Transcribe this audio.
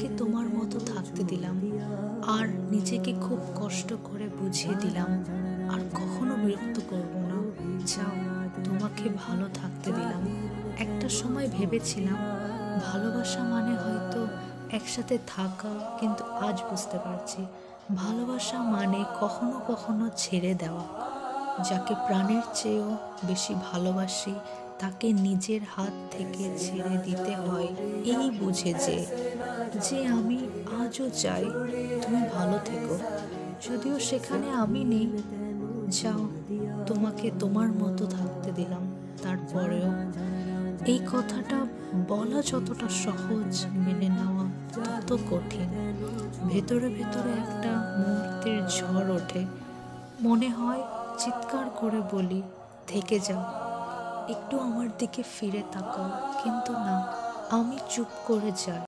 তোমাকে তোমার মতো থাকতে দিলাম, আর নিজেকে খুব কষ্ট করে বুঝিয়ে দিলাম আর কখনো বিরক্ত করব না। যাও, তোমাকে ভালো থাকতে দিলাম। একটা সময় ভেবেছিলাম ভালোবাসা মানে হয়তো একসাথে থাকা, কিন্তু আজ বুঝতে পারছি ভালোবাসা মানে কখনো কখনো ছেড়ে দেওয়া। যাকে প্রাণের চেয়েও বেশি ভালোবাসি তাকে নিজের হাত থেকে ছেড়ে দিতে হয় এই বুঝে যে যে আমি আজও চাই তুমি ভালো থেকো, যদিও সেখানে আমি নেই। যাও, তোমাকে তোমার মতো থাকতে দিলাম। তারপরেও এই কথাটা বলা যতটা সহজ, মেনে নেওয়া তত কঠিন। ভেতরে ভেতরে একটা মুহূর্তের ঝড় ওঠে, মনে হয় চিৎকার করে বলি, থেকে যাও, একটু আমার দিকে ফিরে তাকাও, কিন্তু না, আমি চুপ করে যাই।